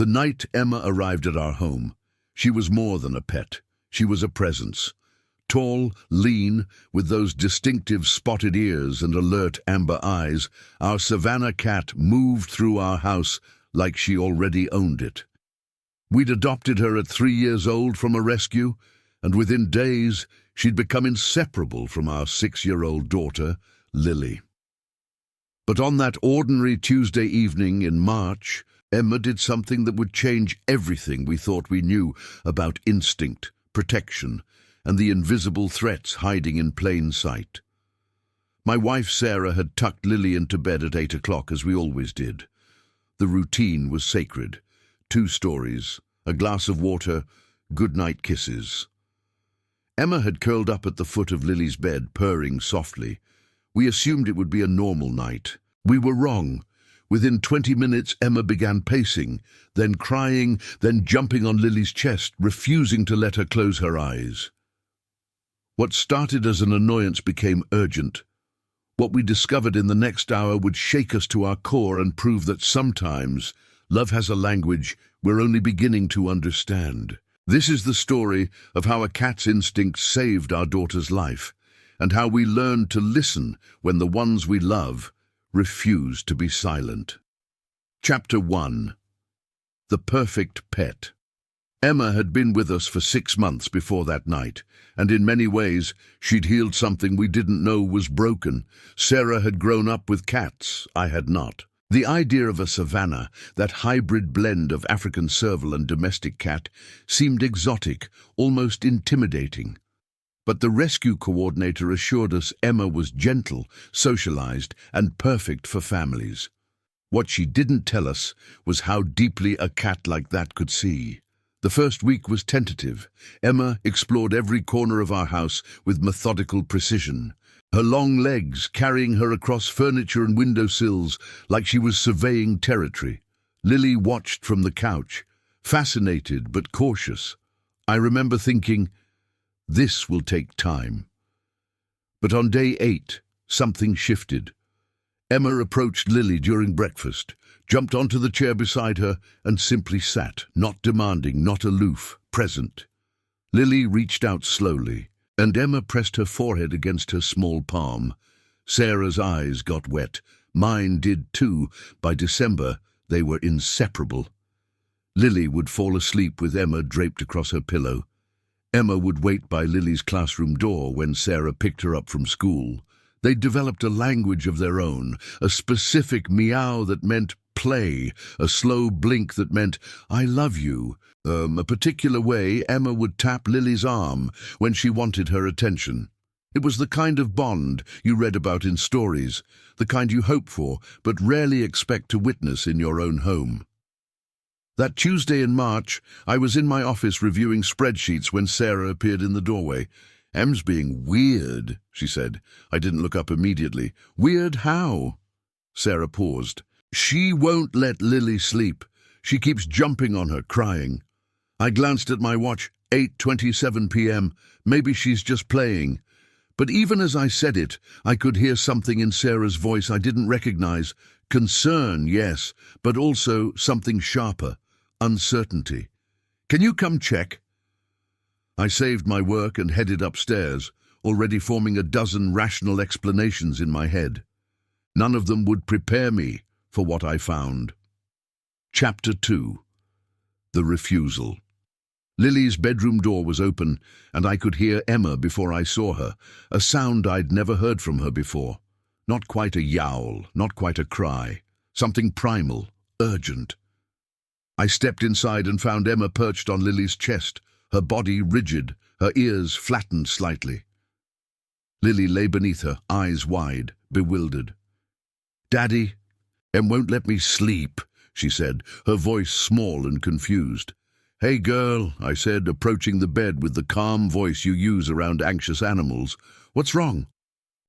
The night Emma arrived at our home, she was more than a pet. She was a presence. Tall, lean, with those distinctive spotted ears and alert amber eyes, our Savanna cat moved through our house like she already owned it. We'd adopted her at 3 years old from a rescue, and within days she'd become inseparable from our 6-year-old daughter, Lily. But on that ordinary Tuesday evening in March, Emma did something that would change everything we thought we knew about instinct, protection, and the invisible threats hiding in plain sight. My wife Sarah had tucked Lily into bed at 8 o'clock, as we always did. The routine was sacred. 2 stories, a glass of water, good-night kisses. Emma had curled up at the foot of Lily's bed, purring softly. We assumed it would be a normal night. We were wrong. Within 20 minutes, Emma began pacing, then crying, then jumping on Lily's chest, refusing to let her close her eyes. What started as an annoyance became urgent. What we discovered in the next hour would shake us to our core and prove that sometimes love has a language we're only beginning to understand. This is the story of how a cat's instinct saved our daughter's life, and how we learned to listen when the ones we love refuse to be silent. Chapter 1. The Perfect Pet. Emma had been with us for 6 months before that night, and in many ways she'd healed something we didn't know was broken. Sarah had grown up with cats, I had not. The idea of a Savanna, that hybrid blend of African serval and domestic cat, seemed exotic, almost intimidating. But the rescue coordinator assured us Emma was gentle, socialized, and perfect for families. What she didn't tell us was how deeply a cat like that could see. The first week was tentative. Emma explored every corner of our house with methodical precision, her long legs carrying her across furniture and windowsills like she was surveying territory. Lily watched from the couch, fascinated but cautious. I remember thinking, this will take time. But on day 8, something shifted. Emma approached Lily during breakfast, jumped onto the chair beside her, and simply sat, not demanding, not aloof, present. Lily reached out slowly, and Emma pressed her forehead against her small palm. Sarah's eyes got wet. Mine did too. By December, they were inseparable. Lily would fall asleep with Emma draped across her pillow. Emma would wait by Lily's classroom door when Sarah picked her up from school. They developed a language of their own, a specific meow that meant play, a slow blink that meant, I love you. A particular way Emma would tap Lily's arm when she wanted her attention. It was the kind of bond you read about in stories, the kind you hope for but rarely expect to witness in your own home. That Tuesday in March, I was in my office reviewing spreadsheets when Sarah appeared in the doorway. Em's being weird, she said. I didn't look up immediately. Weird how? Sarah paused. She won't let Lily sleep. She keeps jumping on her, crying. I glanced at my watch, 8:27 p.m. Maybe she's just playing. But even as I said it, I could hear something in Sarah's voice I didn't recognize. Concern, yes, but also something sharper. Uncertainty. Can you come check? I saved my work and headed upstairs, already forming a dozen rational explanations in my head. None of them would prepare me for what I found. Chapter 2. The Refusal. Lily's bedroom door was open, and I could hear Emma before I saw her, a sound I'd never heard from her before. Not quite a yowl, not quite a cry. Something primal, urgent. I stepped inside and found Emma perched on Lily's chest, her body rigid, her ears flattened slightly. Lily lay beneath her, eyes wide, bewildered. Daddy, Em won't let me sleep, she said, her voice small and confused. Hey girl, I said, approaching the bed with the calm voice you use around anxious animals. What's wrong?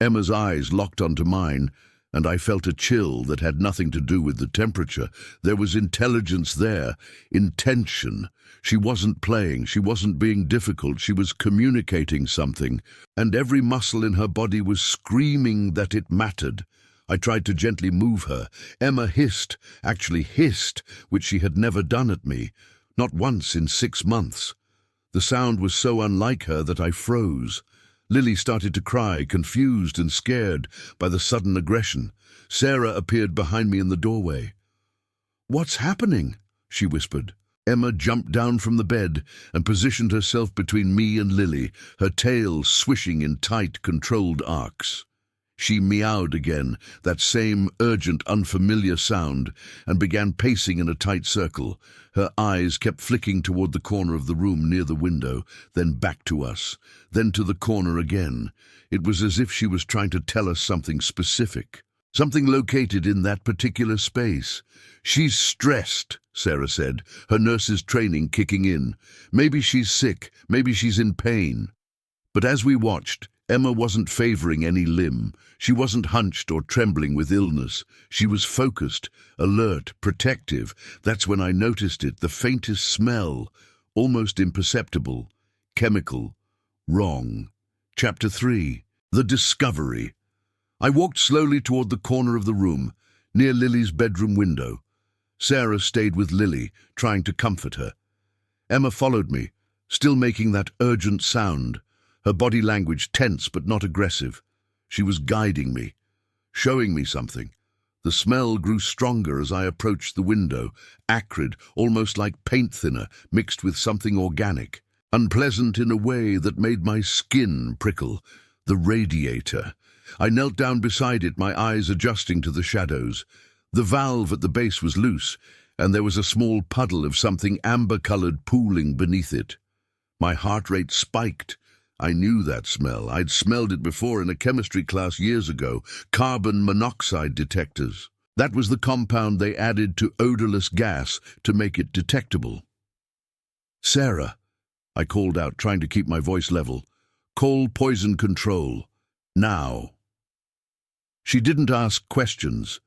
Emma's eyes locked onto mine, and I felt a chill that had nothing to do with the temperature. There was intelligence there, intention. She wasn't playing, she wasn't being difficult, she was communicating something, and every muscle in her body was screaming that it mattered. I tried to gently move her. Emma hissed, actually hissed, which she had never done at me, not once in 6 months. The sound was so unlike her that I froze. Lily started to cry, confused and scared by the sudden aggression. Sarah appeared behind me in the doorway. "What's happening?" she whispered. Emma jumped down from the bed and positioned herself between me and Lily, her tail swishing in tight, controlled arcs. She meowed again, that same urgent, unfamiliar sound, and began pacing in a tight circle. Her eyes kept flicking toward the corner of the room near the window, then back to us, then to the corner again. It was as if she was trying to tell us something specific, something located in that particular space. "She's stressed," Sarah said, her nurse's training kicking in. "Maybe she's sick, maybe she's in pain." But as we watched, Emma wasn't favoring any limb. She wasn't hunched or trembling with illness. She was focused, alert, protective. That's when I noticed it, the faintest smell, almost imperceptible. Chemical. Wrong. Chapter 3. The Discovery. I walked slowly toward the corner of the room, near Lily's bedroom window. Sarah stayed with Lily, trying to comfort her. Emma followed me, still making that urgent sound, her body language tense but not aggressive. She was guiding me, showing me something. The smell grew stronger as I approached the window, acrid, almost like paint thinner, mixed with something organic, unpleasant in a way that made my skin prickle. The radiator. I knelt down beside it, my eyes adjusting to the shadows. The valve at the base was loose, and there was a small puddle of something amber-colored pooling beneath it. My heart rate spiked. I knew that smell. I'd smelled it before in a chemistry class years ago. Carbon monoxide detectors. That was the compound they added to odorless gas to make it detectable. "Sarah," I called out, trying to keep my voice level. "Call poison control. Now." She didn't ask questions.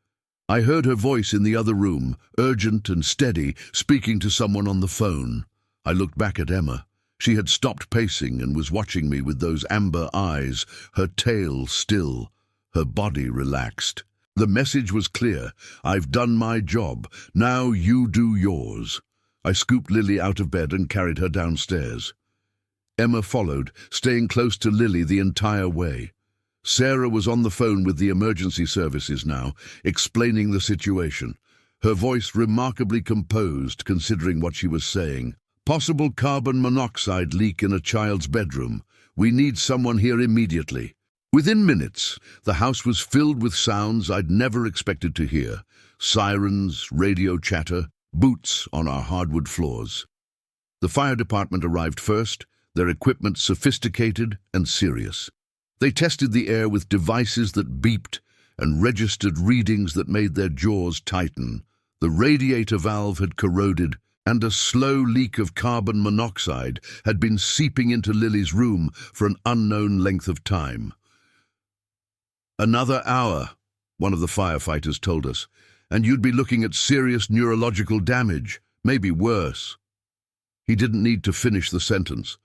I heard her voice in the other room, urgent and steady, speaking to someone on the phone. I looked back at Emma. She had stopped pacing and was watching me with those amber eyes, her tail still, her body relaxed. The message was clear. "I've done my job. Now you do yours." I scooped Lily out of bed and carried her downstairs. Emma followed, staying close to Lily the entire way. Sarah was on the phone with the emergency services now, explaining the situation. Her voice remarkably composed, considering what she was saying. "Possible carbon monoxide leak in a child's bedroom. We need someone here immediately." Within minutes, the house was filled with sounds I'd never expected to hear. Sirens, radio chatter, boots on our hardwood floors. The fire department arrived first, their equipment sophisticated and serious. They tested the air with devices that beeped and registered readings that made their jaws tighten. The radiator valve had corroded, and a slow leak of carbon monoxide had been seeping into Lily's room for an unknown length of time. "Another hour," one of the firefighters told us, "and you'd be looking at serious neurological damage, maybe worse." He didn't need to finish the sentence.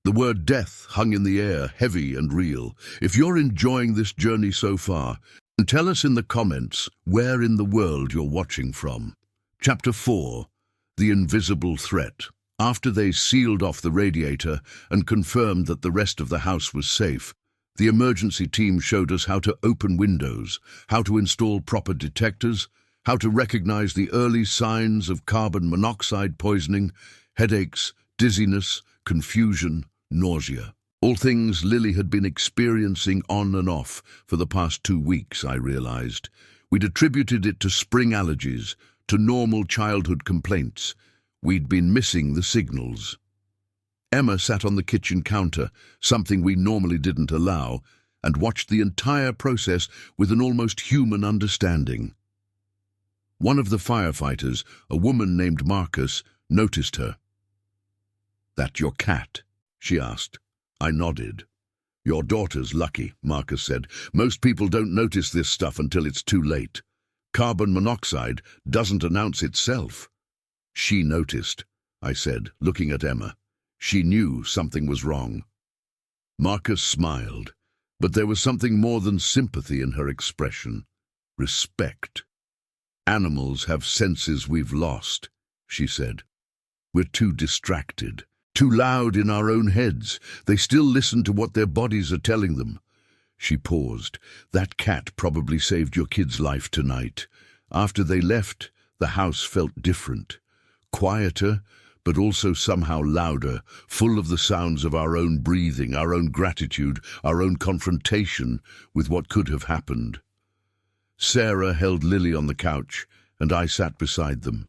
The word death hung in the air, heavy and real. If you're enjoying this journey so far, tell us in the comments where in the world you're watching from. Chapter 4. The Invisible Threat. After they sealed off the radiator and confirmed that the rest of the house was safe, the emergency team showed us how to open windows, how to install proper detectors, how to recognize the early signs of carbon monoxide poisoning, headaches, dizziness, confusion, nausea. All things Lily had been experiencing on and off for the past 2 weeks, I realized. We'd attributed it to spring allergies, to normal childhood complaints. We'd been missing the signals. Emma sat on the kitchen counter, something we normally didn't allow, and watched the entire process with an almost human understanding. One of the firefighters, a woman named Marcus, noticed her. "That your cat?" she asked. I nodded. "Your daughter's lucky," Marcus said. "Most people don't notice this stuff until it's too late. Carbon monoxide doesn't announce itself." "She noticed," I said, looking at Emma. She knew something was wrong. Marcus smiled, but there was something more than sympathy in her expression. respect. "Animals have senses we've lost," she said. "We're too distracted, too loud in our own heads. They still listen to what their bodies are telling them." She paused. "That cat probably saved your kid's life tonight. After they left, the house felt different. Quieter, but also somehow louder, full of the sounds of our own breathing, our own gratitude, our own confrontation with what could have happened." Sarah held Lily on the couch, and I sat beside them.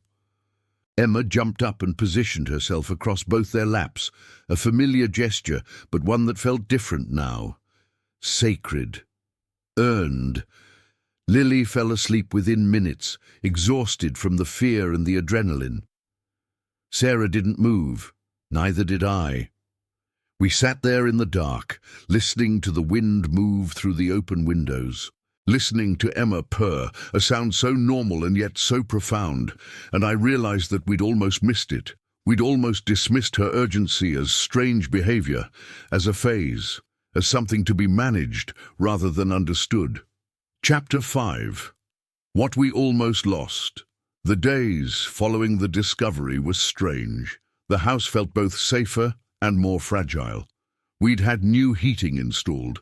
Emma jumped up and positioned herself across both their laps, a familiar gesture, but one that felt different now. Sacred. Earned. Lily fell asleep within minutes, exhausted from the fear and the adrenaline. Sarah didn't move. Neither did I. We sat there in the dark, listening to the wind move through the open windows, listening to Emma purr, a sound so normal and yet so profound, and I realized that we'd almost missed it. We'd almost dismissed her urgency as strange behavior, as a phase, as something to be managed rather than understood. Chapter 5. What we almost lost. The days following the discovery were strange. The house felt both safer and more fragile. We'd had new heating installed,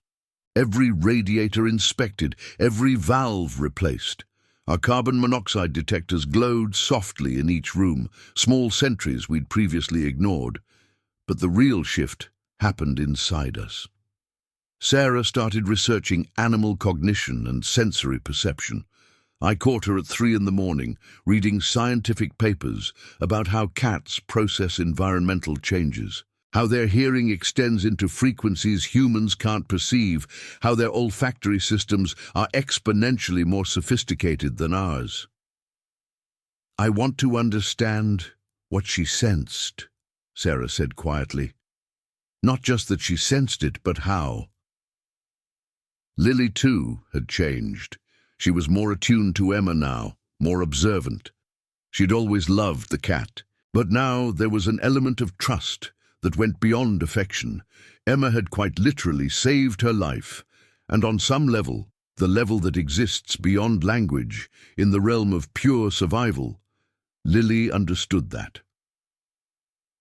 every radiator inspected, every valve replaced. Our carbon monoxide detectors glowed softly in each room, small sentries we'd previously ignored. But the real shift happened inside us. Sarah started researching animal cognition and sensory perception. I caught her at 3 a.m, reading scientific papers about how cats process environmental changes, how their hearing extends into frequencies humans can't perceive, how their olfactory systems are exponentially more sophisticated than ours. "I want to understand what she sensed," Sarah said quietly. "Not just that she sensed it, but how." Lily, too, had changed. She was more attuned to Emma now, more observant. She'd always loved the cat, but now there was an element of trust that went beyond affection. Emma had quite literally saved her life, and on some level, the level that exists beyond language, in the realm of pure survival, Lily understood that.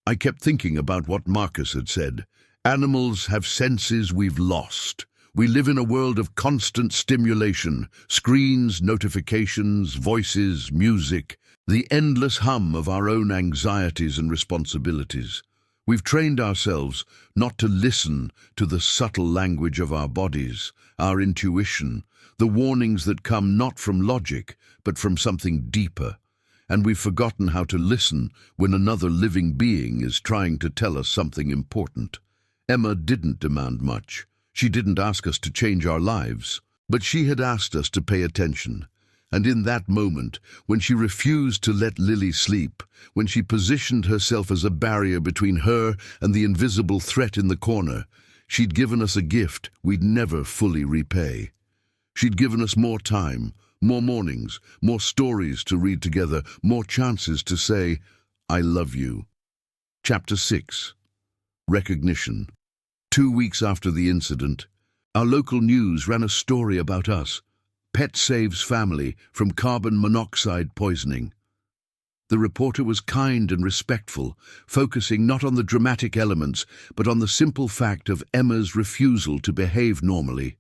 I kept thinking about what Marcus had said. Animals have senses we've lost. We live in a world of constant stimulation, screens, notifications, voices, music, the endless hum of our own anxieties and responsibilities. We've trained ourselves not to listen to the subtle language of our bodies, our intuition, the warnings that come not from logic, but from something deeper. And we've forgotten how to listen when another living being is trying to tell us something important. Emma didn't demand much. She didn't ask us to change our lives, but she had asked us to pay attention. And in that moment, when she refused to let Lily sleep, when she positioned herself as a barrier between her and the invisible threat in the corner, she'd given us a gift we'd never fully repay. She'd given us more time, more mornings, more stories to read together, more chances to say, "I love you." Chapter 6. Recognition. 2 weeks after the incident, our local news ran a story about us. Pet saves family from carbon monoxide poisoning. The reporter was kind and respectful, focusing not on the dramatic elements, but on the simple fact of Emma's refusal to behave normally,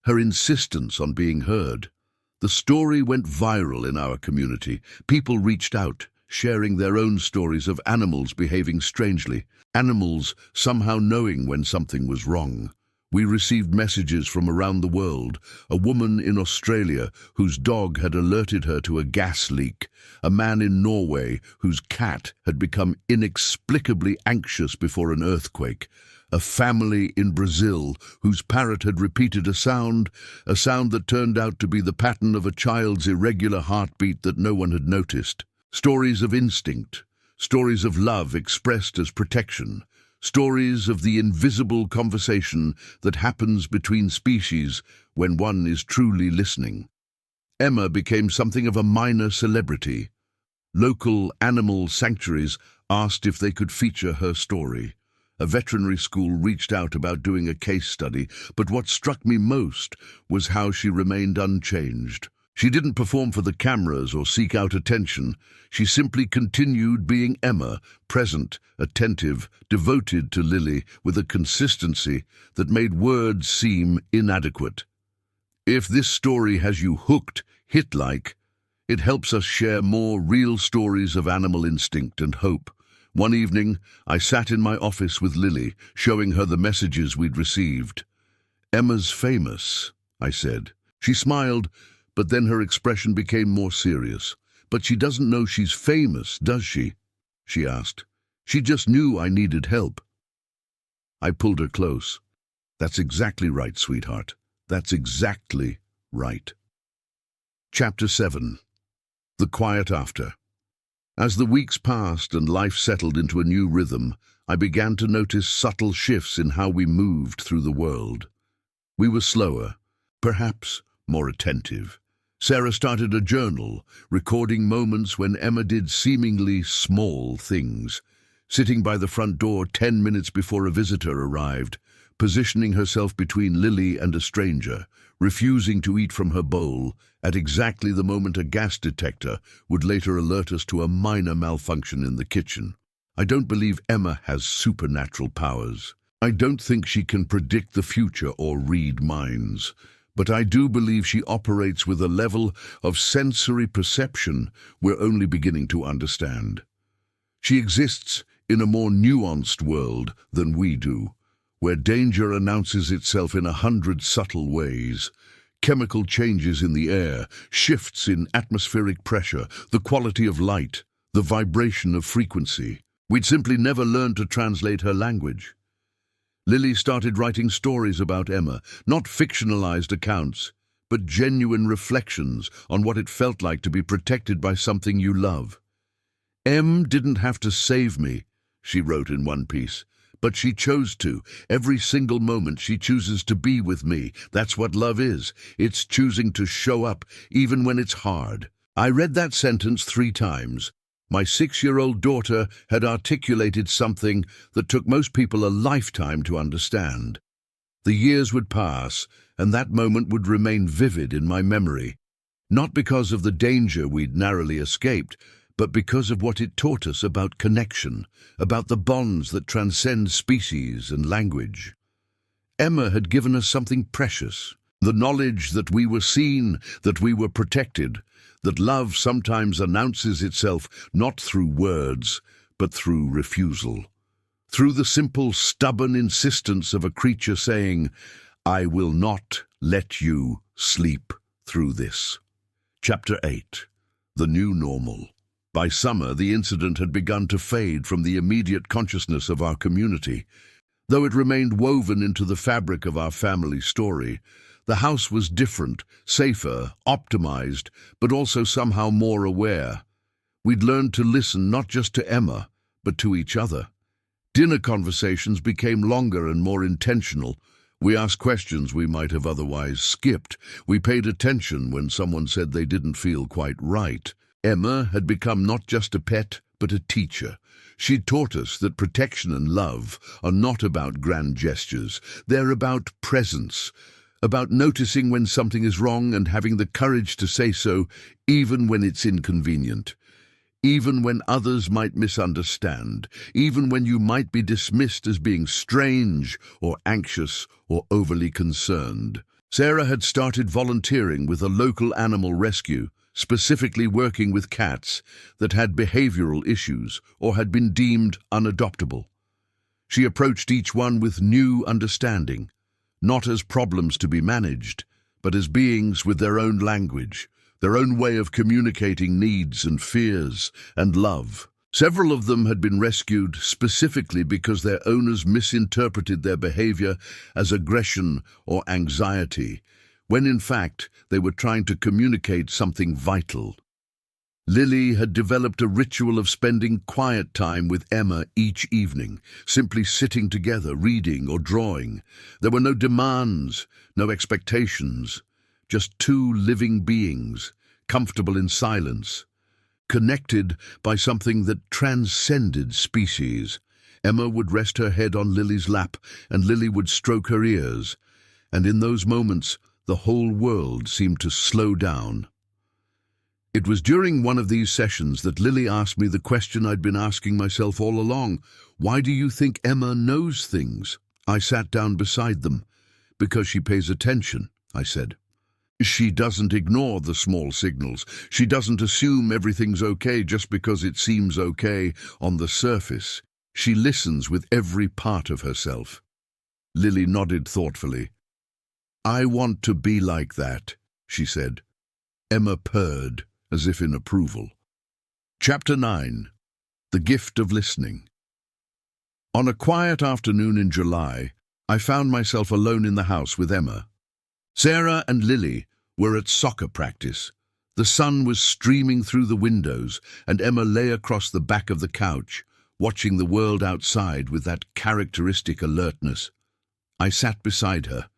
her insistence on being heard. The story went viral in our community. People reached out, sharing their own stories of animals behaving strangely, animals somehow knowing when something was wrong. We received messages from around the world, a woman in Australia whose dog had alerted her to a gas leak, a man in Norway whose cat had become inexplicably anxious before an earthquake, a family in Brazil whose parrot had repeated a sound that turned out to be the pattern of a child's irregular heartbeat that no one had noticed. Stories of instinct, stories of love expressed as protection, stories of the invisible conversation that happens between species when one is truly listening. Emma became something of a minor celebrity. Local animal sanctuaries asked if they could feature her story. A veterinary school reached out about doing a case study, but what struck me most was how she remained unchanged. She didn't perform for the cameras or seek out attention. She simply continued being Emma, present, attentive, devoted to Lily with a consistency that made words seem inadequate. If this story has you hooked, hit-like, it helps us share more real stories of animal instinct and hope. One evening, I sat in my office with Lily, showing her the messages we'd received. "Emma's famous," I said. She smiled, but then her expression became more serious. "But she doesn't know she's famous, does she?" she asked. "She just knew I needed help." I pulled her close. "That's exactly right, sweetheart. That's exactly right." Chapter 7. The Quiet After. As the weeks passed and life settled into a new rhythm, I began to notice subtle shifts in how we moved through the world. We were slower, perhaps more attentive. Sarah started a journal, recording moments when Emma did seemingly small things, sitting by the front door 10 minutes before a visitor arrived, positioning herself between Lily and a stranger, refusing to eat from her bowl at exactly the moment a gas detector would later alert us to a minor malfunction in the kitchen. I don't believe Emma has supernatural powers. I don't think she can predict the future or read minds. But I do believe she operates with a level of sensory perception we're only beginning to understand. She exists in a more nuanced world than we do, where danger announces itself in 100 subtle ways. Chemical changes in the air, shifts in atmospheric pressure, the quality of light, the vibration of frequency. We'd simply never learned to translate her language. Lily started writing stories about Emma, not fictionalized accounts, but genuine reflections on what it felt like to be protected by something you love. "Em didn't have to save me," she wrote in one piece, "but she chose to. Every single moment she chooses to be with me. That's what love is. It's choosing to show up, even when it's hard." I read that sentence 3 times. My 6-year-old daughter had articulated something that took most people a lifetime to understand. The years would pass, and that moment would remain vivid in my memory, not because of the danger we'd narrowly escaped, but because of what it taught us about connection, about the bonds that transcend species and language. Emma had given us something precious, the knowledge that we were seen, that we were protected, that love sometimes announces itself not through words, but through refusal. Through the simple, stubborn insistence of a creature saying, "I will not let you sleep through this." Chapter 8. The New Normal. By summer, the incident had begun to fade from the immediate consciousness of our community. Though it remained woven into the fabric of our family story, the house was different, safer, optimized, but also somehow more aware. We'd learned to listen not just to Emma, but to each other. Dinner conversations became longer and more intentional. We asked questions we might have otherwise skipped. We paid attention when someone said they didn't feel quite right. Emma had become not just a pet, but a teacher. She'd taught us that protection and love are not about grand gestures. They're about presence, about noticing when something is wrong and having the courage to say so, even when it's inconvenient, even when others might misunderstand, even when you might be dismissed as being strange or anxious or overly concerned. Sarah had started volunteering with a local animal rescue, specifically working with cats that had behavioral issues or had been deemed unadoptable. She approached each one with new understanding, not as problems to be managed, but as beings with their own language, their own way of communicating needs and fears and love. Several of them had been rescued specifically because their owners misinterpreted their behavior as aggression or anxiety, when in fact they were trying to communicate something vital. Lily had developed a ritual of spending quiet time with Emma each evening, simply sitting together, reading or drawing. There were no demands, no expectations, just 2 living beings, comfortable in silence, connected by something that transcended species. Emma would rest her head on Lily's lap, and Lily would stroke her ears, and in those moments the whole world seemed to slow down. It was during one of these sessions that Lily asked me the question I'd been asking myself all along. Why do you think Emma knows things? I sat down beside them. Because she pays attention, I said. She doesn't ignore the small signals. She doesn't assume everything's okay just because it seems okay on the surface. She listens with every part of herself. Lily nodded thoughtfully. I want to be like that, she said. Emma purred, as if in approval. Chapter 9. The Gift of Listening. On a quiet afternoon in July, I found myself alone in the house with Emma. Sarah and Lily were at soccer practice. The sun was streaming through the windows, and Emma lay across the back of the couch, watching the world outside with that characteristic alertness. I sat beside her,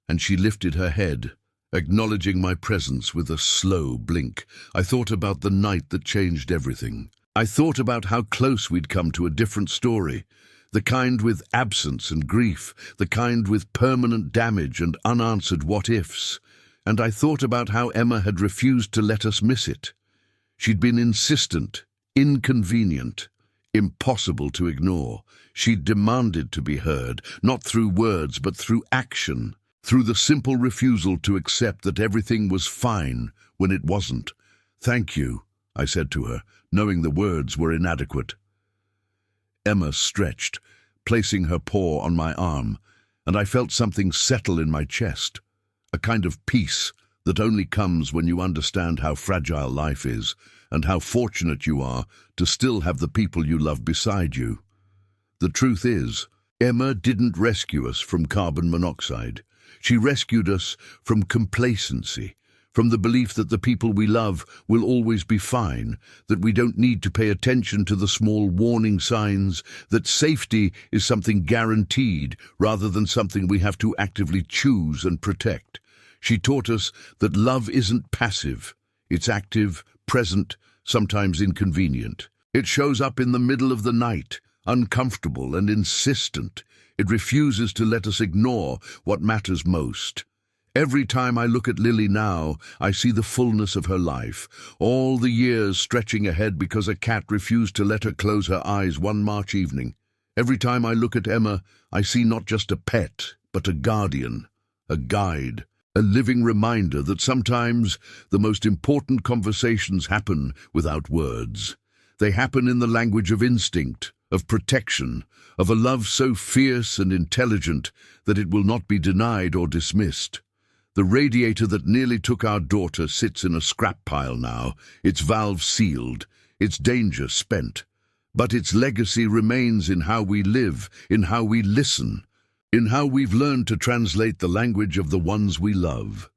and she lifted her head, acknowledging my presence with a slow blink. I thought about the night that changed everything. I thought about how close we'd come to a different story, the kind with absence and grief, the kind with permanent damage and unanswered what-ifs. And I thought about how Emma had refused to let us miss it. She'd been insistent, inconvenient, impossible to ignore. She'd demanded to be heard, not through words but through action, through the simple refusal to accept that everything was fine when it wasn't. "Thank you," I said to her, knowing the words were inadequate. Emma stretched, placing her paw on my arm, and I felt something settle in my chest, a kind of peace that only comes when you understand how fragile life is and how fortunate you are to still have the people you love beside you. The truth is, Emma didn't rescue us from carbon monoxide. She rescued us from complacency, from the belief that the people we love will always be fine, that we don't need to pay attention to the small warning signs, that safety is something guaranteed rather than something we have to actively choose and protect. She taught us that love isn't passive. It's active, present, sometimes inconvenient. It shows up in the middle of the night, uncomfortable and insistent. It refuses to let us ignore what matters most. Every time I look at Lily now, I see the fullness of her life, all the years stretching ahead because a cat refused to let her close her eyes one March evening. Every time I look at Emma, I see not just a pet, but a guardian, a guide, a living reminder that sometimes the most important conversations happen without words. They happen in the language of instinct, of protection, of a love so fierce and intelligent that it will not be denied or dismissed. The radiator that nearly took our daughter sits in a scrap pile now, its valve sealed, its danger spent. But its legacy remains in how we live, in how we listen, in how we've learned to translate the language of the ones we love.